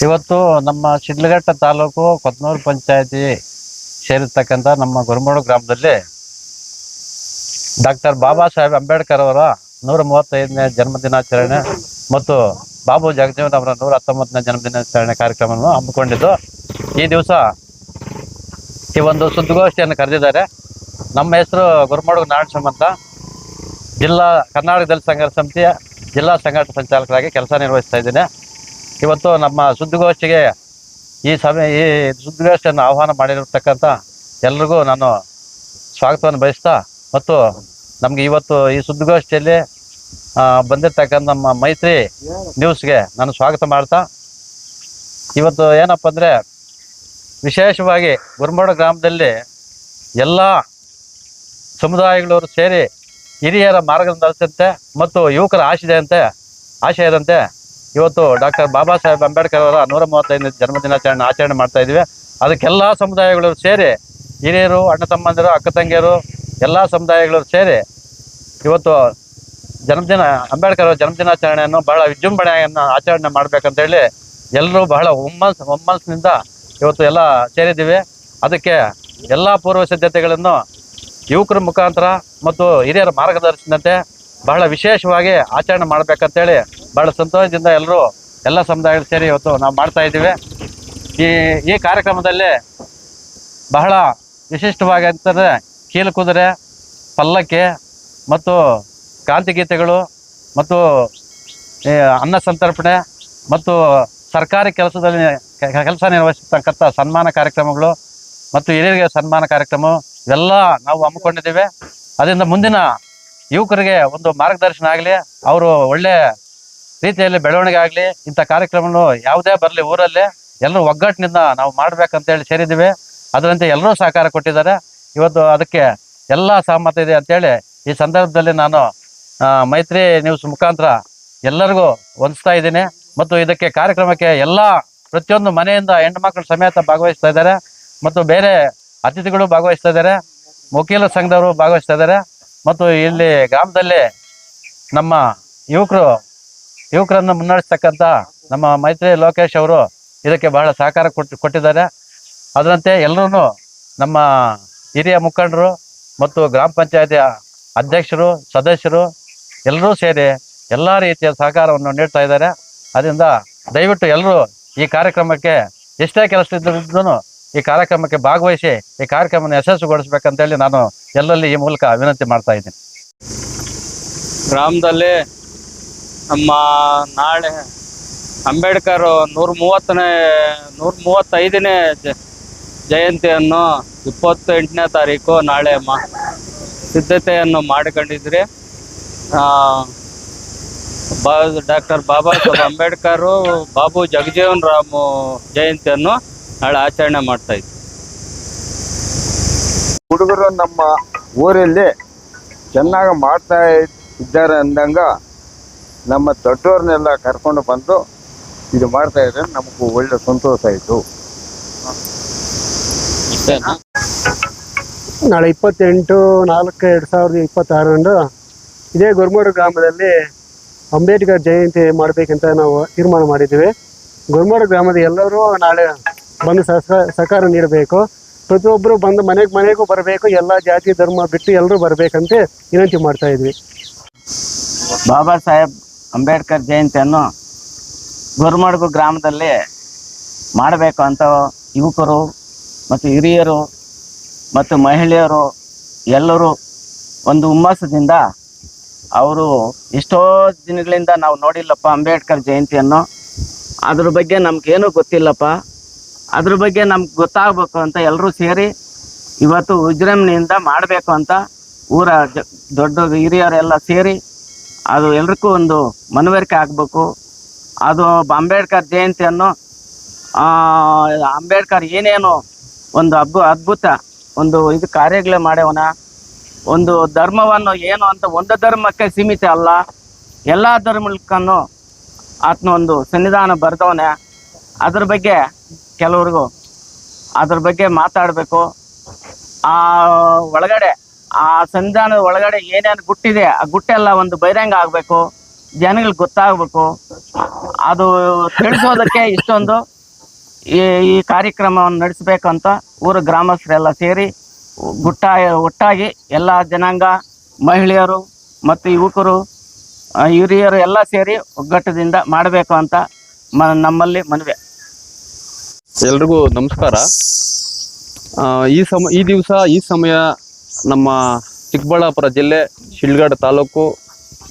ಇವತ್ತು ನಮ್ಮ ಶಿಡ್ಲಘಟ್ಟ ತಾಲೂಕು ಕೊತ್ನೂರು ಪಂಚಾಯತಿ ಸೇರಿರ್ತಕ್ಕಂಥ ನಮ್ಮ ಗುರುಮೋಡು ಗ್ರಾಮದಲ್ಲಿ ಡಾಕ್ಟರ್ ಬಾಬಾ ಸಾಹೇಬ್ ಅಂಬೇಡ್ಕರ್ ಅವರ 135ನೇ ಜನ್ಮದಿನಾಚರಣೆ ಮತ್ತು ಬಾಬು ಜಗಜೀವನ್ ಅವರ 119ನೇ ಜನ್ಮದಿನಾಚರಣೆ ಕಾರ್ಯಕ್ರಮವನ್ನು ಹಮ್ಮಿಕೊಂಡಿದ್ದು ಈ ದಿವಸ ಈ ಒಂದು ಸುದ್ದಿಗೋಷ್ಠಿಯನ್ನು ಕರೆದಿದ್ದಾರೆ. ನಮ್ಮ ಹೆಸರು ಗುರುಮೋಡು ನಾರಾಯಣ ಅಂತ, ಜಿಲ್ಲಾ ಕರ್ನಾಟಕ ದಲಿತ ಸಂಘರ್ಷ ಸಮಿತಿಯ ಜಿಲ್ಲಾ ಸಂಘಟನಾ ಸಂಚಾಲಕರಾಗಿ ಕೆಲಸ ನಿರ್ವಹಿಸ್ತಾ ಇದ್ದೇನೆ. ಇವತ್ತು ನಮ್ಮ ಸುದ್ದಿಗೋಷ್ಠಿಗೆ ಈ ಸುದ್ದಿಗೋಷ್ಠಿಯನ್ನು ಆಹ್ವಾನ ಮಾಡಿರತಕ್ಕಂಥ ಎಲ್ರಿಗೂ ನಾನು ಸ್ವಾಗತವನ್ನು ಬಯಸ್ತಾ, ಮತ್ತು ನಮಗೆ ಇವತ್ತು ಈ ಸುದ್ದಿಗೋಷ್ಠಿಯಲ್ಲಿ ಬಂದಿರತಕ್ಕಂಥ ನಮ್ಮ ಮೈತ್ರಿ ನ್ಯೂಸ್ಗೆ ನಾನು ಸ್ವಾಗತ ಮಾಡ್ತಾ, ಇವತ್ತು ಏನಪ್ಪ ಅಂದರೆ ವಿಶೇಷವಾಗಿ ಗುರುಮೋಡು ಗ್ರಾಮದಲ್ಲಿ ಎಲ್ಲ ಸಮುದಾಯಗಳವರು ಸೇರಿ ಹಿರಿಯರ ಮಾರ್ಗದರ್ಶನದಂತೆ ಮತ್ತು ಯುವಕರ ಆಶಯದಂತೆ ಇವತ್ತು ಡಾಕ್ಟರ್ ಬಾಬಾ ಸಾಹೇಬ್ ಅಂಬೇಡ್ಕರ್ ಅವರ 135ನೇ ಜನ್ಮದಿನಾಚರಣೆ ಆಚರಣೆ ಮಾಡ್ತಾ ಇದ್ವಿ. ಅದಕ್ಕೆಲ್ಲ ಸಮುದಾಯಗಳವರು ಸೇರಿ, ಹಿರಿಯರು, ಅಣ್ಣ ತಮ್ಮಂದಿರು, ಅಕ್ಕ ತಂಗಿಯರು, ಎಲ್ಲ ಸಮುದಾಯಗಳವರು ಸೇರಿ ಇವತ್ತು ಅಂಬೇಡ್ಕರ್ ಅವರ ಜನ್ಮದಿನಾಚರಣೆಯನ್ನು ಬಹಳ ವಿಜೃಂಭಣೆಯನ್ನು ಆಚರಣೆ ಮಾಡಬೇಕಂತೇಳಿ ಎಲ್ಲರೂ ಬಹಳ ಹುಮ್ಮಸ್ಸಿನಿಂದ ಇವತ್ತು ಎಲ್ಲ ಸೇರಿದ್ದೀವಿ. ಅದಕ್ಕೆ ಎಲ್ಲ ಪೂರ್ವ ಸಿದ್ಧತೆಗಳನ್ನು ಯುವಕರ ಮುಖಾಂತರ ಮತ್ತು ಹಿರಿಯರ ಮಾರ್ಗದರ್ಶನದಂತೆ ಬಹಳ ವಿಶೇಷವಾಗಿ ಆಚರಣೆ ಮಾಡಬೇಕಂತೇಳಿ ಬಹಳ ಸಂತೋಷದಿಂದ ಎಲ್ಲ ಸಮುದಾಯಗಳು ಸೇರಿ ಇವತ್ತು ನಾವು ಮಾಡ್ತಾ ಇದ್ದೀವಿ. ಈ ಕಾರ್ಯಕ್ರಮದಲ್ಲಿ ಬಹಳ ವಿಶಿಷ್ಟವಾಗಿ ಅಂತಂದರೆ ಕೀಲುಕುದುರೆ, ಪಲ್ಲಕ್ಕಿ ಮತ್ತು ಕ್ರಾಂತಿಗೀತೆಗಳು ಮತ್ತು ಅನ್ನ ಸಂತರ್ಪಣೆ ಮತ್ತು ಸರ್ಕಾರಿ ಕೆಲಸದಲ್ಲಿ ಕೆಲಸ ನಿರ್ವಹಿಸತಕ್ಕಂಥ ಸನ್ಮಾನ ಕಾರ್ಯಕ್ರಮಗಳು ಮತ್ತು ಹಿರಿಯರಿಗೆ ಸನ್ಮಾನ ಕಾರ್ಯಕ್ರಮ ಇವೆಲ್ಲ ನಾವು ಹಮ್ಮಿಕೊಂಡಿದ್ದೇವೆ. ಅದರಿಂದ ಮುಂದಿನ ಯುವಕರಿಗೆ ಒಂದು ಮಾರ್ಗದರ್ಶನ ಆಗಲಿ, ಅವರು ಒಳ್ಳೆ ರೀತಿಯಲ್ಲಿ ಬೆಳವಣಿಗೆ ಆಗಲಿ, ಇಂಥ ಕಾರ್ಯಕ್ರಮಗಳು ಯಾವುದೇ ಬರಲಿ ಊರಲ್ಲಿ ಎಲ್ಲರೂ ಒಗ್ಗಟ್ಟಿನಿಂದ ನಾವು ಮಾಡಬೇಕಂತೇಳಿ ಸೇರಿದ್ದೀವಿ. ಅದರಂತೆ ಎಲ್ಲರೂ ಸಹಕಾರ ಕೊಟ್ಟಿದ್ದಾರೆ. ಇವತ್ತು ಅದಕ್ಕೆ ಎಲ್ಲ ಸಹಮತ ಇದೆ ಅಂತೇಳಿ ಈ ಸಂದರ್ಭದಲ್ಲಿ ನಾನು ಮೈತ್ರಿ ನ್ಯೂಸ್ ಮುಖಾಂತರ ಎಲ್ಲರಿಗೂ ವಂದಿಸ್ತಾ ಇದ್ದೀನಿ. ಮತ್ತು ಇದಕ್ಕೆ ಕಾರ್ಯಕ್ರಮಕ್ಕೆ ಪ್ರತಿಯೊಂದು ಮನೆಯಿಂದ ಹೆಣ್ಣುಮಕ್ಕಳು ಸಮೇತ ಭಾಗವಹಿಸ್ತಾ ಇದ್ದಾರೆ, ಮತ್ತು ಬೇರೆ ಅತಿಥಿಗಳು ಭಾಗವಹಿಸ್ತಾ ಇದ್ದಾರೆ, ವಕೀಲರ ಸಂಘದವರು ಭಾಗವಹಿಸ್ತಾ ಇದ್ದಾರೆ, ಮತ್ತು ಇಲ್ಲಿ ಗ್ರಾಮದಲ್ಲಿ ನಮ್ಮ ಯುವಕರನ್ನು ಮುನ್ನಡೆಸ್ತಕ್ಕಂಥ ನಮ್ಮ ಮೈತ್ರಿ ಲೋಕೇಶ್ ಅವರು ಇದಕ್ಕೆ ಬಹಳ ಸಹಕಾರ ಕೊಟ್ಟಿದ್ದಾರೆ. ಅದರಂತೆ ಎಲ್ಲರೂ ನಮ್ಮ ಹಿರಿಯ ಮುಖಂಡರು ಮತ್ತು ಗ್ರಾಮ ಪಂಚಾಯತಿ ಅಧ್ಯಕ್ಷರು, ಸದಸ್ಯರು ಎಲ್ಲರೂ ಸೇರಿ ಎಲ್ಲ ರೀತಿಯ ಸಹಕಾರವನ್ನು ನೀಡ್ತಾ ಇದ್ದಾರೆ. ಅದರಿಂದ ದಯವಿಟ್ಟು ಎಲ್ಲರೂ ಈ ಕಾರ್ಯಕ್ರಮಕ್ಕೆ ಎಷ್ಟೇ ಕೆಲಸ ಇದ್ದರೂ ಈ ಕಾರ್ಯಕ್ರಮಕ್ಕೆ ಭಾಗವಹಿಸಿ ಈ ಕಾರ್ಯಕ್ರಮವನ್ನು ಯಶಸ್ವಿಗೊಳಿಸ್ಬೇಕಂತೇಳಿ ನಾನು ಎಲ್ಲರಲ್ಲಿ ಈ ಮೂಲಕ ವಿನಂತಿ ಮಾಡ್ತಾ ಇದ್ದೀನಿ. ಗ್ರಾಮದಲ್ಲಿ ನಮ್ಮ ನಾಳೆ ಅಂಬೇಡ್ಕರ್ 135ನೇ ಜಯಂತಿಯನ್ನು 28ನೇ ತಾರೀಕು ನಾಳೆ ಸಿದ್ಧತೆಯನ್ನು ಮಾಡಿಕೊಂಡಿದ್ರಿ. ಡಾಕ್ಟರ್ ಬಾಬಾ ಸಾಹೇಬ್ ಅಂಬೇಡ್ಕರ್, ಬಾಬು ಜಗಜೀವನ್ ರಾಮ್ ಜಯಂತಿಯನ್ನು ನಾಳೆ ಆಚರಣೆ ಮಾಡ್ತಾ ಇದ್ವಿ. ಹುಡುಗರು ನಮ್ಮ ಊರಲ್ಲಿ ಚೆನ್ನಾಗಿ ಮಾಡ್ತಾ ಇದ್ದಾರೆ ಅಂದಂಗ ನಮ್ಮ ದೊಡ್ಡವ್ರನ್ನೆಲ್ಲ ಕರ್ಕೊಂಡು ಬಂದು ಇದು ಮಾಡ್ತಾ ಇದ್ರೆ ನಮಗೂ ಒಳ್ಳೆ ಸಂತೋಷ ಆಯಿತು. ನಾಳೆ 28/4/2026 ಇದೇ ಗುರುಮೋಡು ಗ್ರಾಮದಲ್ಲಿ ಅಂಬೇಡ್ಕರ್ ಜಯಂತಿ ಮಾಡಬೇಕಂತ ನಾವು ತೀರ್ಮಾನ ಮಾಡಿದ್ದೀವಿ. ಗುರುಮೋಡು ಗ್ರಾಮದ ಎಲ್ಲರೂ ನಾಳೆ ಬಂದು ಸಹಕಾರ ನೀಡಬೇಕು. ಪ್ರತಿಯೊಬ್ಬರು ಬಂದು ಮನೆಗೂ ಬರಬೇಕು. ಎಲ್ಲ ಜಾತಿ ಧರ್ಮ ಬಿಟ್ಟು ಎಲ್ಲರೂ ಬರಬೇಕಂತ ವಿನಂತಿ ಮಾಡ್ತಾ ಇದ್ವಿ. ಬಾಬಾ ಸಾಹೇಬ್ ಅಂಬೇಡ್ಕರ್ ಜಯಂತಿಯನ್ನು ಗುರುಮೋಡು ಗ್ರಾಮದಲ್ಲಿ ಮಾಡಬೇಕು ಅಂತ ಯುವಕರು ಮತ್ತು ಹಿರಿಯರು ಮತ್ತು ಮಹಿಳೆಯರು ಎಲ್ಲರೂ ಒಂದು ಹುಮ್ಮಸ್ಸದಿಂದ, ಅವರು ಎಷ್ಟೋ ದಿನಗಳಿಂದ ನಾವು ನೋಡಿಲ್ಲಪ್ಪ ಅಂಬೇಡ್ಕರ್ ಜಯಂತಿಯನ್ನು, ಅದ್ರ ಬಗ್ಗೆ ನಮ್ಗೇನು ಗೊತ್ತಿಲ್ಲಪ್ಪ, ಅದ್ರ ಬಗ್ಗೆ ನಮ್ಗೆ ಗೊತ್ತಾಗಬೇಕು ಅಂತ ಎಲ್ಲರೂ ಸೇರಿ ಇವತ್ತು ವಿಜೃಂಭಣೆಯಿಂದ ಮಾಡಬೇಕು ಅಂತ ಊರ ದೊಡ್ಡ ಹಿರಿಯರೆಲ್ಲ ಸೇರಿ ಅದು ಎಲ್ರಿಗೂ ಒಂದು ಮನವರಿಕೆ ಆಗಬೇಕು. ಅದು ಅಂಬೇಡ್ಕರ್ ಜಯಂತಿಯನ್ನು ಅಂಬೇಡ್ಕರ್ ಏನೇನು ಒಂದು ಅದ್ಭುತ ಒಂದು ಇದು ಕಾರ್ಯಗಳೇ ಮಾಡ್ಯವನ, ಒಂದು ಧರ್ಮವನ್ನು ಏನು ಅಂತ ಒಂದು ಧರ್ಮಕ್ಕೆ ಸೀಮಿತ ಅಲ್ಲ, ಎಲ್ಲ ಧರ್ಮಕ್ಕೂ ಆತನ ಒಂದು ಸಂವಿಧಾನ ಬರೆದವನೇ. ಅದ್ರ ಬಗ್ಗೆ ಕೆಲವ್ರಿಗೂ ಅದ್ರ ಬಗ್ಗೆ ಮಾತಾಡಬೇಕು. ಒಳಗಡೆ ಆ ಸಂವಿಧಾನದ ಒಳಗಡೆ ಏನೇನು ಗುಟ್ಟಿದೆ ಆ ಗುಟ್ಟೆಲ್ಲ ಒಂದು ಬಹಿರಂಗ ಆಗಬೇಕು, ಜನಗಳಿಗೆ ಗೊತ್ತಾಗಬೇಕು. ಅದು ತಿಳಿಸೋದಕ್ಕೆ ಇಷ್ಟೊಂದು ಈ ಕಾರ್ಯಕ್ರಮವನ್ನು ನಡೆಸಬೇಕಂತ ಊರ ಗ್ರಾಮಸ್ಥರೆಲ್ಲ ಸೇರಿ ಒಟ್ಟಾಗಿ ಎಲ್ಲ ಜನಾಂಗ, ಮಹಿಳೆಯರು ಮತ್ತು ಯುವಕರು, ಹಿರಿಯರು ಎಲ್ಲ ಸೇರಿ ಒಗ್ಗಟ್ಟದಿಂದ ಮಾಡಬೇಕು ಅಂತ ನಮ್ಮಲ್ಲಿ ಮನವಿ. ಎಲ್ರಿಗೂ ನಮಸ್ಕಾರ. ಈ ದಿವಸ ಈ ಸಮಯ ನಮ್ಮ ಚಿಕ್ಕಬಳ್ಳಾಪುರ ಜಿಲ್ಲೆ ಶಿಡ್ಲಘಟ್ಟ ತಾಲೂಕು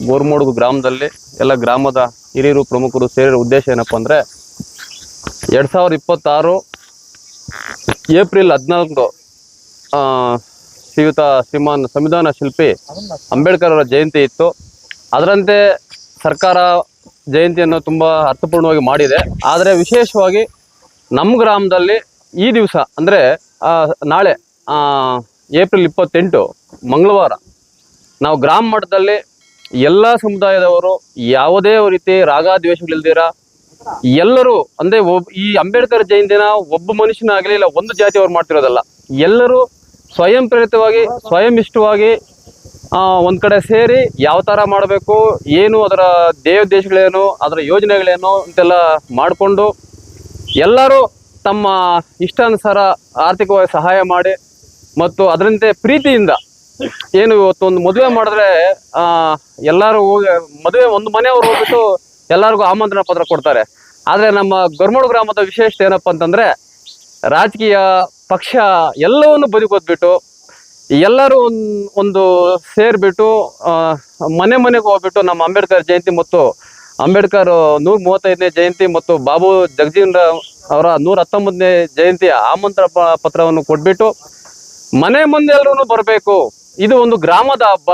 ಗೋರ್ಮೋಡ್ಗು ಗ್ರಾಮದಲ್ಲಿ ಎಲ್ಲ ಗ್ರಾಮದ ಹಿರಿಯರು ಪ್ರಮುಖರು ಸೇರಿರೋ ಉದ್ದೇಶ ಏನಪ್ಪ ಅಂದರೆ 2026 ಏಪ್ರಿಲ್ 14 ಶ್ರೀಮಾನ್ ಸಂವಿಧಾನ ಶಿಲ್ಪಿ ಅಂಬೇಡ್ಕರ್ ಅವರ ಜಯಂತಿ ಇತ್ತು. ಅದರಂತೆ ಸರ್ಕಾರ ಜಯಂತಿಯನ್ನು ತುಂಬ ಅರ್ಥಪೂರ್ಣವಾಗಿ ಮಾಡಿದೆ. ಆದರೆ ವಿಶೇಷವಾಗಿ ನಮ್ಮ ಗ್ರಾಮದಲ್ಲಿ ಈ ದಿವಸ ಅಂದರೆ ನಾಳೆ ಏಪ್ರಿಲ್ 28 ಮಂಗಳವಾರ ನಾವು ಗ್ರಾಮ ಮಟ್ಟದಲ್ಲಿ ಎಲ್ಲ ಸಮುದಾಯದವರು ಯಾವುದೇ ರೀತಿ ರಾಗದ್ವೇಷಗಳಿಲ್ದಿರ ಎಲ್ಲರೂ ಅಂದರೆ ಈ ಅಂಬೇಡ್ಕರ್ ಜಯಂತಿನ ಒಬ್ಬ ಮನುಷ್ಯನಾಗಲಿ ಇಲ್ಲ ಒಂದು ಜಾತಿಯವರು ಮಾಡ್ತಿರೋದಲ್ಲ, ಎಲ್ಲರೂ ಸ್ವಯಂ ಪ್ರೇರಿತವಾಗಿ ಸ್ವಯಂ ಇಷ್ಟವಾಗಿ ಒಂದು ಕಡೆ ಸೇರಿ ಯಾವ ಥರ ಮಾಡಬೇಕು, ಏನು ಅದರ ದೇಶಗಳೇನು, ಅದರ ಯೋಜನೆಗಳೇನು ಅಂತೆಲ್ಲ ಮಾಡಿಕೊಂಡು ಎಲ್ಲರೂ ತಮ್ಮ ಇಷ್ಟಾನುಸಾರ ಆರ್ಥಿಕವಾಗಿ ಸಹಾಯ ಮಾಡಿ ಮತ್ತು ಅದರಂತೆ ಪ್ರೀತಿಯಿಂದ ಏನು ಇವತ್ತು ಒಂದು ಮದುವೆ ಮಾಡಿದ್ರೆ ಎಲ್ಲರೂ ಹೋಗಿ ಮದುವೆ ಒಂದು ಮನೆಯವ್ರು ಹೋಗ್ಬಿಟ್ಟು ಎಲ್ಲರಿಗೂ ಆಮಂತ್ರಣ ಪತ್ರ ಕೊಡ್ತಾರೆ. ಆದರೆ ನಮ್ಮ ಗೊರ್ಮೋಡ್ ಗ್ರಾಮದ ವಿಶೇಷತೆ ಏನಪ್ಪ ಅಂತಂದರೆ ರಾಜಕೀಯ ಪಕ್ಷ ಎಲ್ಲವನ್ನು ಬದಿಗೊದ್ಬಿಟ್ಟು ಎಲ್ಲರೂ ಒಂದು ಸೇರಿಬಿಟ್ಟು ಮನೆಗೆ ಹೋಗ್ಬಿಟ್ಟು ನಮ್ಮ ಅಂಬೇಡ್ಕರ್ ಜಯಂತಿ ಮತ್ತು ಅಂಬೇಡ್ಕರ್ 135ನೇ ಜಯಂತಿ ಮತ್ತು ಬಾಬು ಜಗಜೀವನ್ ರಾಮ್ ಅವರ 119ನೇ ಜಯಂತಿಯ ಆಮಂತ್ರಣ ಪತ್ರವನ್ನು ಕೊಟ್ಬಿಟ್ಟು ಮನೆ ಮುಂದೆ ಎಲ್ಲರೂ ಬರಬೇಕು, ಇದು ಒಂದು ಗ್ರಾಮದ ಹಬ್ಬ,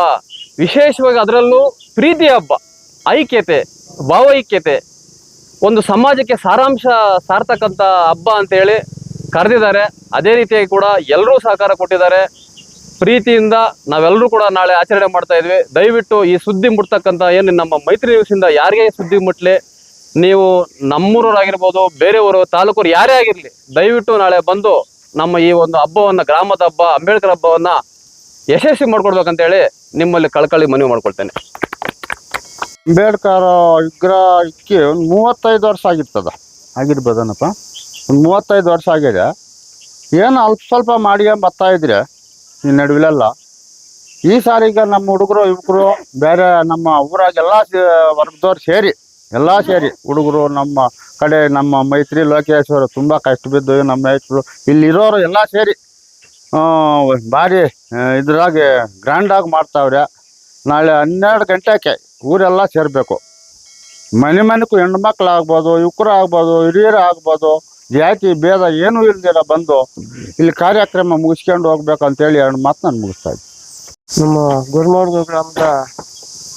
ವಿಶೇಷವಾಗಿ ಅದರಲ್ಲೂ ಪ್ರೀತಿ ಹಬ್ಬ, ಐಕ್ಯತೆ, ಭಾವೈಕ್ಯತೆ, ಒಂದು ಸಮಾಜಕ್ಕೆ ಸಾರಾಂಶ ಸಾರ್ತಕ್ಕಂಥ ಹಬ್ಬ ಅಂತೇಳಿ ಕರೆದಿದ್ದಾರೆ. ಅದೇ ರೀತಿಯಾಗಿ ಕೂಡ ಎಲ್ಲರೂ ಸಹಕಾರ ಕೊಟ್ಟಿದ್ದಾರೆ. ಪ್ರೀತಿಯಿಂದ ನಾವೆಲ್ಲರೂ ಕೂಡ ನಾಳೆ ಆಚರಣೆ ಮಾಡ್ತಾ ಇದ್ವಿ. ದಯವಿಟ್ಟು ಈ ಸುದ್ದಿ ಮುಟ್ತಕ್ಕಂಥ ಏನು ನಮ್ಮ ಮೈತ್ರಿ ನ್ಯೂಸಿಂದ ಯಾರಿಗೆ ಸುದ್ದಿ ಮುಟ್ಲಿ, ನೀವು ನಮ್ಮೂರವರಾಗಿರ್ಬೋದು, ಬೇರೆಯವರು, ತಾಲೂಕರು ಯಾರೇ ಆಗಿರಲಿ, ದಯವಿಟ್ಟು ನಾಳೆ ಬಂದು ನಮ್ಮ ಈ ಒಂದು ಹಬ್ಬವನ್ನು, ಗ್ರಾಮದ ಹಬ್ಬ ಅಂಬೇಡ್ಕರ್ ಹಬ್ಬವನ್ನು ಯಶಸ್ವಿ ಮಾಡ್ಕೊಡ್ಬೇಕಂತೇಳಿ ನಿಮ್ಮಲ್ಲಿ ಕಳಕಳಿ ಮನವಿ ಮಾಡ್ಕೊಳ್ತೇನೆ. ಅಂಬೇಡ್ಕರ್ ವಿಗ್ರಹ ಇಕ್ಕಿ ಒಂದು 35 ವರ್ಷ ಆಗಿರ್ಬೋದನಪ್ಪ. ಒಂದು 35 ವರ್ಷ ಆಗಿದೆ. ಏನು ಅಲ್ಪ ಸ್ವಲ್ಪ ಮಾಡ್ಕೊಂಡು ಬರ್ತಾ ಇದ್ರೆ ಈ ನಡುವಿಲೆಲ್ಲ ಈ ಸಾರಿಗೆ ನಮ್ಮ ಹುಡುಗರು ಯುವಕರು ಬೇರೆ ನಮ್ಮ ಊರಾಗೆಲ್ಲ ವರ್ಗದವ್ರು ಸೇರಿ ಹುಡುಗರು ನಮ್ಮ ಕಡೆ ನಮ್ಮ ಮೈತ್ರಿ ಲೋಕೇಶ್ವರು ತುಂಬ ಕಷ್ಟ ಬಿದ್ದು ನಮ್ಮ ಮೈತ್ರು ಇಲ್ಲಿರೋರು ಎಲ್ಲ ಸೇರಿ ಭಾರಿ ಇದ್ರಾಗೆ ಗ್ರ್ಯಾಂಡಾಗಿ ಮಾಡ್ತಾವ್ರೆ. ನಾಳೆ 12 ಗಂಟೆಗೆ ಊರೆಲ್ಲ ಸೇರಬೇಕು. ಮನೆಗೂ ಹೆಣ್ಮಕ್ಳು ಆಗ್ಬೋದು, ಯುವಕರು ಆಗ್ಬೋದು, ಹಿರಿಯರು ಆಗ್ಬೋದು, ಜಾತಿ ಭೇದ ಏನೂ ಇಲ್ದಿರ ಬಂದು ಇಲ್ಲಿ ಕಾರ್ಯಕ್ರಮ ಮುಗಿಸ್ಕೊಂಡು ಹೋಗ್ಬೇಕಂತೇಳಿ 2 ಮಾತು ನಾನು ಮುಗಿಸ್ತಾ ಇದ್ದೆ. ನಮ್ಮ ಗೊರ್ಮೋಡ್ ಗ್ರಾಮದ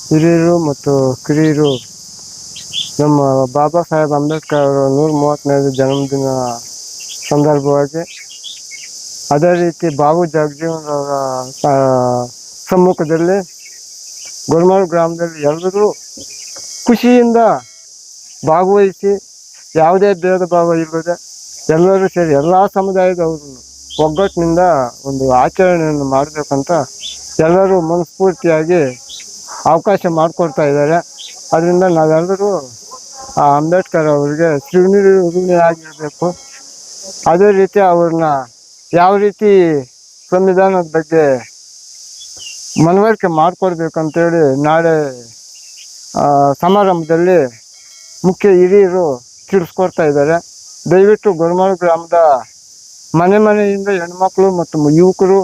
ಹಿರಿಯರು ಮತ್ತು ಕಿರಿಯರು ನಮ್ಮ ಬಾಬಾ ಸಾಹೇಬ್ ಅಂಬೇಡ್ಕರ್ ಅವರ 135 ಜನ್ಮದಿನ ಸಂದರ್ಭವಾಗಿ, ಅದೇ ರೀತಿ ಬಾಬು ಜಗಜೀವನ್ ಅವರ ಸಮ್ಮುಖದಲ್ಲಿ ಗೊರ್ಮೋಡ್ ಗ್ರಾಮದಲ್ಲಿ ಎಲ್ಲರೂ ಖುಷಿಯಿಂದ ಭಾಗವಹಿಸಿ ಯಾವುದೇ ಭೇದ ಭಾವ ಇಲ್ಲದೆ ಎಲ್ಲರೂ ಸೇರಿ ಎಲ್ಲ ಸಮುದಾಯದವರು ಒಗ್ಗಟ್ಟಿನಿಂದ ಒಂದು ಆಚರಣೆಯನ್ನು ಮಾಡಬೇಕಂತ ಎಲ್ಲರೂ ಮನಸ್ಫೂರ್ತಿಯಾಗಿ ಅವಕಾಶ ಮಾಡಿಕೊಡ್ತಾ ಇದ್ದಾರೆ. ಅದರಿಂದ ನಾವೆಲ್ಲರೂ ಆ ಅಂಬೇಡ್ಕರ್ ಅವರಿಗೆ ಋಣಿ ಆಗಿರಬೇಕು. ಅದೇ ರೀತಿ ಅವ್ರನ್ನ ಯಾವ ರೀತಿ ಸಂವಿಧಾನದ ಬಗ್ಗೆ ಮನವರಿಕೆ ಮಾಡಿಕೊಡ್ಬೇಕಂತೇಳಿ ನಾಳೆ ಸಮಾರಂಭದಲ್ಲಿ ಮುಖ್ಯ ಹಿರಿಯರು ತಿಳಿಸ್ಕೊಡ್ತಾ ಇದ್ದಾರೆ. ದಯವಿಟ್ಟು ಗೊರ್ಮೋಡ್ ಗ್ರಾಮದ ಮನೆಯಿಂದ ಹೆಣ್ಮಕ್ಳು ಮತ್ತು ಯುವಕರು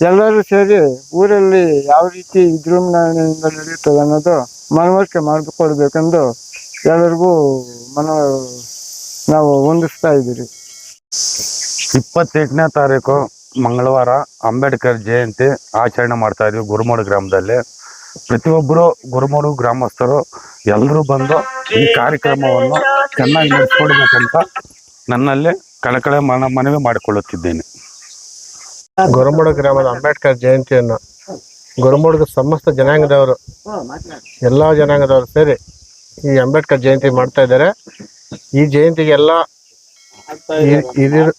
ಎಲ್ಲರೂ ಸೇರಿ ಊರಲ್ಲಿ ಯಾವ ರೀತಿ ವಿಜೃಂಭಣೆಯಿಂದ ನಡೆಯುತ್ತದೆ ಅನ್ನೋದು ಮನವರಿಕೆ ಮಾಡಿಕೊಡ್ಬೇಕೆಂದು ಎಲ್ಲರಿಗೂ ನಾವು ಹೊಂದಿಸ್ತಾ ಇದ್ದೀರಿ. 28ನೇ ತಾರೀಕು ಮಂಗಳವಾರ ಅಂಬೇಡ್ಕರ್ ಜಯಂತಿ ಆಚರಣೆ ಮಾಡ್ತಾ ಇದ್ವಿ ಗೊರ್ಮೋಡ್ ಗ್ರಾಮದಲ್ಲಿ. ಪ್ರತಿಯೊಬ್ಬರು ಗೊರ್ಮೋಡ್ ಗ್ರಾಮಸ್ಥರು ಎಲ್ಲರೂ ಬಂದು ಈ ಕಾರ್ಯಕ್ರಮವನ್ನು ಚೆನ್ನಾಗಿ ನಡೆಸ್ಕೊಡ್ಬೇಕಂತ ನನ್ನಲ್ಲಿ ಕಳಕಳಿ ಮನವಿ ಮಾಡಿಕೊಳ್ಳುತ್ತಿದ್ದೇನೆ. ಗೊರ್ಮೋಡ್ ಗ್ರಾಮದ ಅಂಬೇಡ್ಕರ್ ಜಯಂತಿಯನ್ನು ಗೊರ್ಮೋಡ್ಗ ಸಮಸ್ತ ಜನಾಂಗದವರು ಎಲ್ಲ ಜನಾಂಗದವರು ಸೇರಿ ಈ ಅಂಬೇಡ್ಕರ್ ಜಯಂತಿ ಮಾಡ್ತಾ ಇದ್ದಾರೆ. ಈ ಜಯಂತಿಗೆ ಎಲ್ಲ ಹಿರಿಯರು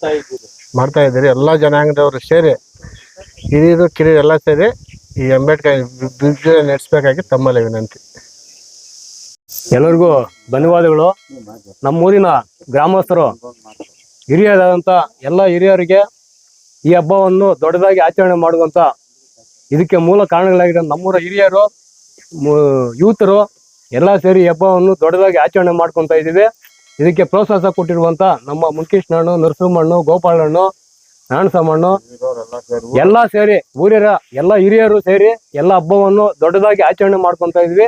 ಮಾಡ್ತಾ ಇದ್ದಾರೆ. ಎಲ್ಲ ಜನಾಂಗದವರು ಸೇರಿ ಹಿರಿಯರು ಕಿರಿಯರು ಎಲ್ಲ ಸೇರಿ ಈ ಅಂಬೇಡ್ಕರ್ ವಿಗ್ರಹ ನಡೆಸಬೇಕಾಗಿ ತಮ್ಮಲ್ಲಿ ವಿನಂತಿ. ಎಲ್ಲರಿಗೂ ಧನ್ಯವಾದಗಳು. ನಮ್ಮೂರಿನ ಗ್ರಾಮಸ್ಥರು ಹಿರಿಯರಾದಂಥ ಎಲ್ಲ ಹಿರಿಯರಿಗೆ ಈ ಹಬ್ಬವನ್ನು ದೊಡ್ಡದಾಗಿ ಆಚರಣೆ ಮಾಡುವಂಥ ಇದಕ್ಕೆ ಮೂಲ ಕಾರಣಗಳಾಗಿರೋ ನಮ್ಮೂರ ಹಿರಿಯರು ಯೂತರು ಎಲ್ಲ ಸೇರಿ ಈ ಹಬ್ಬವನ್ನು ದೊಡ್ಡದಾಗಿ ಆಚರಣೆ ಮಾಡ್ಕೊತಾ ಇದ್ದೀವಿ. ಇದಕ್ಕೆ ಪ್ರೋತ್ಸಾಹ ಕೊಟ್ಟಿರುವಂಥ ನಮ್ಮ ಮುನ್ಕೃಷ್ಣಣ್ಣು, ನರಸಿಂಹಣ್ಣು, ಗೋಪಾಲಣ್ಣು, ನಾಣಸಮ್ಮಣ್ಣು ಎಲ್ಲ ಸೇರಿ ಊರಿನ ಎಲ್ಲ ಹಿರಿಯರು ಸೇರಿ ಎಲ್ಲ ಹಬ್ಬವನ್ನು ದೊಡ್ಡದಾಗಿ ಆಚರಣೆ ಮಾಡ್ಕೊತಾ ಇದ್ವಿ.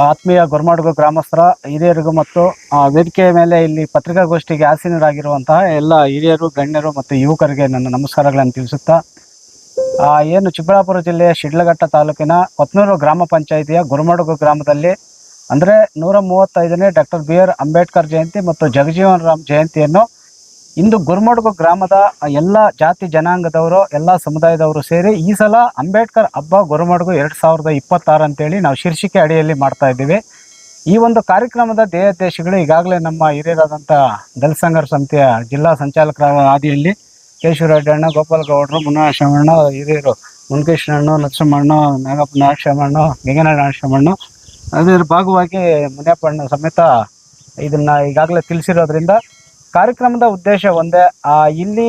ಆತ್ಮೀಯ ಗೊರಮಾಡುಗು ಗ್ರಾಮಸ್ಥರ ಹಿರಿಯರಿಗೂ ಮತ್ತು ವೇದಿಕೆಯ ಮೇಲೆ ಇಲ್ಲಿ ಪತ್ರಿಕಾಗೋಷ್ಠಿಗೆ ಆಸೀನರಾಗಿರುವಂತಹ ಎಲ್ಲ ಹಿರಿಯರು, ಗಣ್ಯರು ಮತ್ತು ಯುವಕರಿಗೆ ನನ್ನ ನಮಸ್ಕಾರಗಳನ್ನು ತಿಳಿಸುತ್ತಾ, ಏನು ಚಿಕ್ಕಬಳ್ಳಾಪುರ ಜಿಲ್ಲೆಯ ಶಿಡ್ಲಘಟ್ಟ ತಾಲೂಕಿನ ಕೊತ್ನೂರು ಗ್ರಾಮ ಪಂಚಾಯಿತಿಯ ಗೊರಮಾಡುಗು ಗ್ರಾಮದಲ್ಲಿ ಅಂದರೆ 135ನೇ ಡಾಕ್ಟರ್ BR ಅಂಬೇಡ್ಕರ್ ಜಯಂತಿ ಮತ್ತು ಜಗಜೀವನ್ ರಾಮ್ ಜಯಂತಿಯನ್ನು ಇಂದು ಗೊರಮಾಡುಗು ಗ್ರಾಮದ ಎಲ್ಲ ಜಾತಿ ಜನಾಂಗದವರು, ಎಲ್ಲ ಸಮುದಾಯದವರು ಸೇರಿ ಈ ಸಲ ಅಂಬೇಡ್ಕರ್ ಹಬ್ಬ ಗೊರಮಾಡುಗು 2026 ಅಂತೇಳಿ ನಾವು ಶೀರ್ಷಿಕೆ ಅಡಿಯಲ್ಲಿ ಮಾಡ್ತಾ ಇದ್ದೀವಿ. ಈ ಒಂದು ಕಾರ್ಯಕ್ರಮದ ಧ್ಯೇಯೋದ್ದೇಶಗಳು ಈಗಾಗಲೇ ನಮ್ಮ ಹಿರಿಯರಾದಂಥ ದಲಿತ ಸಂಘರ್ಷ ಸಮಿತಿಯ ಜಿಲ್ಲಾ ಸಂಚಾಲಕರ ಆದಿಯಲ್ಲಿ ಕೇಶವರೆಡ್ಡಣ್ಣ, ಗೋಪಾಲ್ ಗೌಡರು, ಮುನ್ನಾಶಮಣ್ಣ, ಹಿರಿಯರು ಮುನ್ಕೃಷ್ಣಣ್ಣು, ನರಸಿಂಹಣ್ಣು, ನಾಗಪ್ಪ ನಾಗಶಮಣ್ಣು, ಗಂಗನ ನಾಗಶಮಣ್ಣು, ಅದರ ಭಾಗವಾಗಿ ಮುನಿಯಪ್ಪಣ್ಣ ಸಮೇತ ಇದನ್ನ ಈಗಾಗಲೇ ತಿಳಿಸಿರೋದ್ರಿಂದ ಕಾರ್ಯಕ್ರಮದ ಉದ್ದೇಶ ಒಂದೇ. ಇಲ್ಲಿ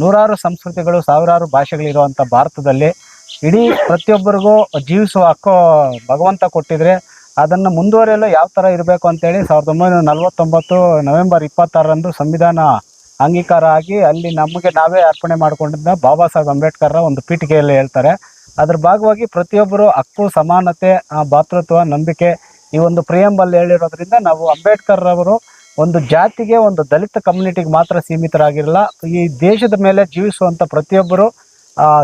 ನೂರಾರು ಸಂಸ್ಕೃತಿಗಳು, ಸಾವಿರಾರು ಭಾಷೆಗಳಿರುವಂಥ ಭಾರತದಲ್ಲಿ ಇಡೀ ಪ್ರತಿಯೊಬ್ಬರಿಗೂ ಜೀವಿಸುವ ಹಕ್ಕು ಭಗವಂತ ಕೊಟ್ಟಿದ್ರೆ ಅದನ್ನು ಮುಂದುವರಿಯಲು ಯಾವ ಥರ ಇರಬೇಕು ಅಂತೇಳಿ 1949 ನವೆಂಬರ್ 26ರಂದು ಸಂವಿಧಾನ ಅಂಗೀಕಾರ ಆಗಿ ಅಲ್ಲಿ ನಮಗೆ ನಾವೇ ಅರ್ಪಣೆ ಮಾಡಿಕೊಂಡಿದ್ದ ಬಾಬಾ ಸಾಹೇಬ್ ಅಂಬೇಡ್ಕರ್ರ ಒಂದು ಪೀಠಿಕೆಯಲ್ಲಿ ಹೇಳ್ತಾರೆ. ಅದ್ರ ಭಾಗವಾಗಿ ಪ್ರತಿಯೊಬ್ಬರು ಹಕ್ಕು, ಸಮಾನತೆ, ಭಾತೃತ್ವ, ನಂಬಿಕೆ ಈ ಒಂದು ಪ್ರಿಯಂಬಲ್ ಹೇಳಿರೋದ್ರಿಂದ ನಾವು ಅಂಬೇಡ್ಕರ್ ಅವರು ಒಂದು ಜಾತಿಗೆ, ಒಂದು ದಲಿತ ಕಮ್ಯುನಿಟಿಗೆ ಮಾತ್ರ ಸೀಮಿತರಾಗಿರಲ್ಲ, ಈ ದೇಶದ ಮೇಲೆ ಜೀವಿಸುವಂಥ ಪ್ರತಿಯೊಬ್ಬರು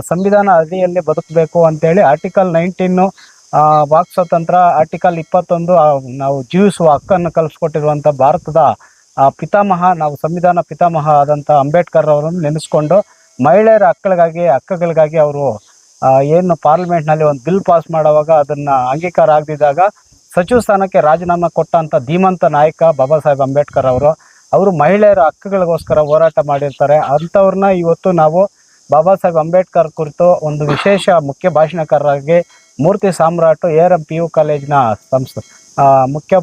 ಸಂವಿಧಾನ ಅಡಿಯಲ್ಲಿ ಬದುಕಬೇಕು ಅಂತೇಳಿ ಆರ್ಟಿಕಲ್ 19 ವಾಕ್ ಸ್ವಾತಂತ್ರ್ಯ, ಆರ್ಟಿಕಲ್ 21 ನಾವು ಜೀವಿಸುವ ಹಕ್ಕನ್ನು ಕಲ್ಪಿಸ್ಕೊಟ್ಟಿರುವಂಥ ಭಾರತದ ಪಿತಾಮಹ, ನಾವು ಸಂವಿಧಾನ ಪಿತಾಮಹ ಆದಂಥ ಅಂಬೇಡ್ಕರ್ ಅವರನ್ನು ನೆನೆಸ್ಕೊಂಡು ಮಹಿಳೆಯರ ಹಕ್ಕುಗಳಿಗಾಗಿ ಅವರು ಏನು ಪಾರ್ಲಿಮೆಂಟ್ನಲ್ಲಿ ಒಂದು ಬಿಲ್ ಪಾಸ್ ಮಾಡುವಾಗ ಅದನ್ನು ಅಂಗೀಕಾರ ಆಗದಿದ್ದಾಗ ಸಚಿವ ಸ್ಥಾನಕ್ಕೆ ರಾಜೀನಾಮೆ ಕೊಟ್ಟಂಥ ಧೀಮಂತ ನಾಯಕ ಬಾಬಾ ಸಾಹೇಬ್ ಅಂಬೇಡ್ಕರ್ ಅವರು ಮಹಿಳೆಯರ ಹಕ್ಕುಗಳಿಗೋಸ್ಕರ ಹೋರಾಟ ಮಾಡಿರ್ತಾರೆ. ಅಂಥವ್ರನ್ನ ಇವತ್ತು ನಾವು ಬಾಬಾ ಸಾಹೇಬ್ ಅಂಬೇಡ್ಕರ್ ಕುರಿತು ಒಂದು ವಿಶೇಷ ಮುಖ್ಯ ಭಾಷಣಕಾರರಾಗಿ ಮೂರ್ತಿ ಸಾಮ್ರಾಟು ARM PU ಕಾಲೇಜಿನ ಮುಖ್ಯ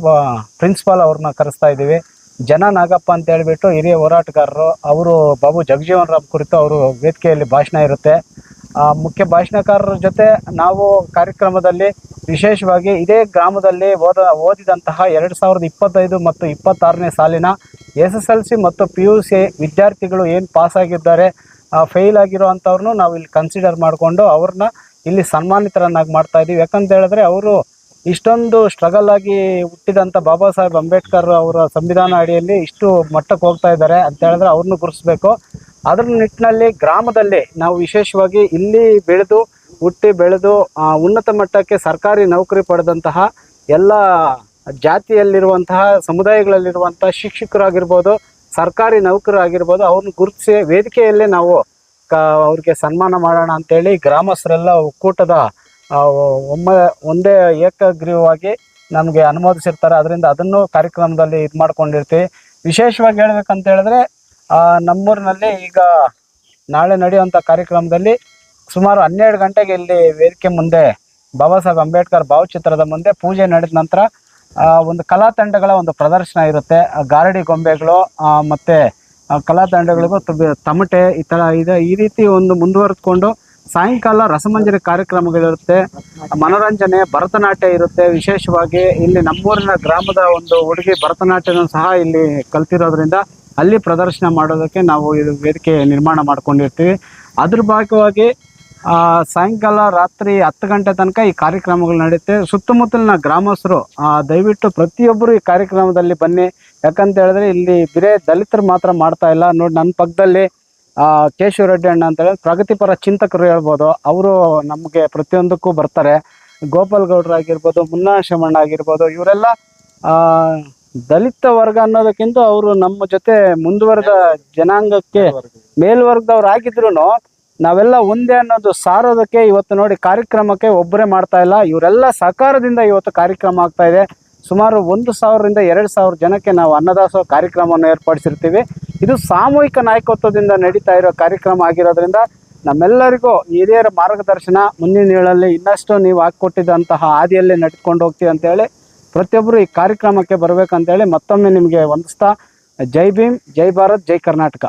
ಪ್ರಿನ್ಸಿಪಾಲ್ ಅವ್ರನ್ನ ಕರೆಸ್ತಾ ಇದ್ದೀವಿ. ಜನ ನಾಗಪ್ಪ ಅಂತ ಹೇಳ್ಬಿಟ್ಟು ಹಿರಿಯ ಹೋರಾಟಗಾರರು, ಅವರು ಬಾಬು ಜಗಜೀವನ್ ರಾಮ್ ಕುರಿತು ಅವರು ವೇದಿಕೆಯಲ್ಲಿ ಭಾಷಣ ಇರುತ್ತೆ. ಮುಖ್ಯ ಭಾಷಣಕಾರರ ಜೊತೆ ನಾವು ಕಾರ್ಯಕ್ರಮದಲ್ಲಿ ವಿಶೇಷವಾಗಿ ಇದೇ ಗ್ರಾಮದಲ್ಲಿ ಓದಿದಂತಹ 2025 ಮತ್ತು 26ನೇ ಸಾಲಿನ SSLC ಮತ್ತು PUC ವಿದ್ಯಾರ್ಥಿಗಳು ಏನು ಪಾಸಾಗಿದ್ದಾರೆ, ಫೇಲ್ ಆಗಿರೋವಂಥವ್ರನ್ನೂ ನಾವು ಇಲ್ಲಿ ಕನ್ಸಿಡರ್ ಮಾಡಿಕೊಂಡು ಅವ್ರನ್ನ ಇಲ್ಲಿ ಸನ್ಮಾನಿತರನ್ನಾಗಿ ಮಾಡ್ತಾ ಇದ್ದೀವಿ. ಯಾಕಂತ ಹೇಳಿದ್ರೆ ಅವರು ಇಷ್ಟೊಂದು ಸ್ಟ್ರಗಲ್ ಆಗಿ ಹುಟ್ಟಿದಂಥ ಬಾಬಾ ಸಾಹೇಬ್ ಅಂಬೇಡ್ಕರ್ ಅವರ ಸಂವಿಧಾನ ಅಡಿಯಲ್ಲಿ ಇಷ್ಟು ಮಟ್ಟಕ್ಕೆ ಹೋಗ್ತಾ ಇದ್ದಾರೆ ಅಂತ ಹೇಳಿದ್ರೆ ಅವ್ರನ್ನೂ ಗುರುತಿಸ್ಬೇಕು. ಅದರ ನಿಟ್ಟಿನಲ್ಲಿ ಗ್ರಾಮದಲ್ಲಿ ನಾವು ವಿಶೇಷವಾಗಿ ಇಲ್ಲಿ ಹುಟ್ಟಿ ಬೆಳೆದು ಉನ್ನತ ಮಟ್ಟಕ್ಕೆ ಸರ್ಕಾರಿ ನೌಕರಿ ಪಡೆದಂತಹ ಎಲ್ಲ ಜಾತಿಯಲ್ಲಿರುವಂತಹ ಸಮುದಾಯಗಳಲ್ಲಿರುವಂತಹ ಶಿಕ್ಷಕರಾಗಿರ್ಬೋದು, ಸರ್ಕಾರಿ ನೌಕರರಾಗಿರ್ಬೋದು, ಅವ್ರನ್ನ ಗುರುತಿಸಿ ವೇದಿಕೆಯಲ್ಲೇ ನಾವು ಅವ್ರಿಗೆ ಸನ್ಮಾನ ಮಾಡೋಣ ಅಂತೇಳಿ ಗ್ರಾಮಸ್ಥರೆಲ್ಲ ಒಕ್ಕೂಟದ ಒಂದೇ ಏಕಗ್ರೀವವಾಗಿ ನಮಗೆ ಅನುಮೋದಿಸಿರ್ತಾರೆ. ಅದರಿಂದ ಅದನ್ನು ಕಾರ್ಯಕ್ರಮದಲ್ಲಿ ಇದು ಮಾಡ್ಕೊಂಡಿರ್ತೀವಿ. ವಿಶೇಷವಾಗಿ ಹೇಳ್ಬೇಕಂತ ಹೇಳಿದ್ರೆ ನಮ್ಮೂರಿನಲ್ಲಿ ಈಗ ನಾಳೆ ನಡೆಯುವಂಥ ಕಾರ್ಯಕ್ರಮದಲ್ಲಿ ಸುಮಾರು 12 ಗಂಟೆಗೆ ಇಲ್ಲಿ ವೇದಿಕೆ ಮುಂದೆ ಬಾಬಾ ಸಾಹೇಬ್ ಅಂಬೇಡ್ಕರ್ ಭಾವಚಿತ್ರದ ಮುಂದೆ ಪೂಜೆ ನಡೆದ ನಂತರ ಒಂದು ಕಲಾ ತಂಡಗಳ ಒಂದು ಪ್ರದರ್ಶನ ಇರುತ್ತೆ. ಗಾರಡಿ ಗೊಂಬೆಗಳು ಮತ್ತು ಕಲಾ ತಂಡಗಳಿಗೂ ತಮಟೆ ಈ ರೀತಿ ಒಂದು ಮುಂದುವರೆದುಕೊಂಡು ಸಾಯಂಕಾಲ ರಸಮಂಜರಿ ಕಾರ್ಯಕ್ರಮಗಳಿರುತ್ತೆ, ಮನೋರಂಜನೆ, ಭರತನಾಟ್ಯ ಇರುತ್ತೆ. ವಿಶೇಷವಾಗಿ ಇಲ್ಲಿ ನಮ್ಮೂರಿನ ಗ್ರಾಮದ ಒಂದು ಹುಡುಗಿ ಭರತನಾಟ್ಯನೂ ಸಹ ಇಲ್ಲಿ ಕಲ್ತಿರೋದ್ರಿಂದ ಅಲ್ಲಿ ಪ್ರದರ್ಶನ ಮಾಡೋದಕ್ಕೆ ನಾವು ಇದು ವೇದಿಕೆ ನಿರ್ಮಾಣ ಮಾಡ್ಕೊಂಡಿರ್ತೀವಿ. ಅದ್ರ ಭಾಗವಾಗಿ ಸಾಯಂಕಾಲ ರಾತ್ರಿ 10 ಗಂಟೆ ತನಕ ಈ ಕಾರ್ಯಕ್ರಮಗಳು ನಡೆಯುತ್ತೆ. ಸುತ್ತಮುತ್ತಲಿನ ಗ್ರಾಮಸ್ಥರು ದಯವಿಟ್ಟು ಪ್ರತಿಯೊಬ್ಬರು ಈ ಕಾರ್ಯಕ್ರಮದಲ್ಲಿ ಬನ್ನಿ. ಯಾಕಂತ ಹೇಳಿದ್ರೆ ಇಲ್ಲಿ ಬರೇ ದಲಿತರು ಮಾತ್ರ ಮಾಡ್ತಾ ಇಲ್ಲ. ನೋಡಿ, ನನ್ನ ಪಕ್ಕದಲ್ಲಿ ಕೇಶವರೆಡ್ಡಿ ಅಣ್ಣ ಅಂತ ಹೇಳಿ ಪ್ರಗತಿಪರ ಚಿಂತಕರು ಹೇಳ್ಬೋದು, ಅವರು ನಮಗೆ ಪ್ರತಿಯೊಂದಕ್ಕೂ ಬರ್ತಾರೆ. ಗೋಪಾಲ್ ಗೌಡ್ರು ಆಗಿರ್ಬೋದು, ಮುನ್ನಾಶಮಣ್ಣ ಆಗಿರ್ಬೋದು, ಇವರೆಲ್ಲ ದಲಿತ ವರ್ಗ ಅನ್ನೋದಕ್ಕಿಂತ ಅವರು ನಮ್ಮ ಜೊತೆ ಮುಂದುವರೆದ ಜನಾಂಗಕ್ಕೆ ಮೇಲ್ವರ್ಗದವ್ರು ಆಗಿದ್ರು ನಾವೆಲ್ಲ ಒಂದೇ ಅನ್ನೋದು ಸಾರೋದಕ್ಕೆ ಇವತ್ತು ನೋಡಿ ಕಾರ್ಯಕ್ರಮಕ್ಕೆ ಒಬ್ಬರೇ ಮಾಡ್ತಾ ಇಲ್ಲ, ಇವರೆಲ್ಲ ಸಹಕಾರದಿಂದ ಇವತ್ತು ಕಾರ್ಯಕ್ರಮ ಆಗ್ತಾ ಇದೆ. ಸುಮಾರು 1,000 ರಿಂದ 2,000 ಜನಕ್ಕೆ ನಾವು ಅನ್ನದಾಸೋಹ ಕಾರ್ಯಕ್ರಮವನ್ನು ಏರ್ಪಡಿಸಿರ್ತೀವಿ. ಇದು ಸಾಮೂಹಿಕ ನಾಯಕತ್ವದಿಂದ ನಡೀತಾ ಇರೋ ಕಾರ್ಯಕ್ರಮ ಆಗಿರೋದ್ರಿಂದ ನಮ್ಮೆಲ್ಲರಿಗೂ ಹಿರಿಯರ ಮಾರ್ಗದರ್ಶನ ಮುಂದಿನ ದಿನಗಳಲ್ಲಿ ಇನ್ನಷ್ಟು ನೀವು ಹಾಕಿಕೊಟ್ಟಿದ್ದಂತಹ ಹಾದಿಯಲ್ಲೇ ನಡೆದುಕೊಂಡು ಹೋಗ್ತೀವಿ ಅಂತೇಳಿ ಪ್ರತಿಯೊಬ್ಬರು ಈ ಕಾರ್ಯಕ್ರಮಕ್ಕೆ ಬರಬೇಕಂತೇಳಿ ಮತ್ತೊಮ್ಮೆ ನಿಮಗೆ ವಂದಿಸ್ತಾ ಜೈ ಭೀಮ್, ಜೈ ಭಾರತ್, ಜೈ ಕರ್ನಾಟಕ.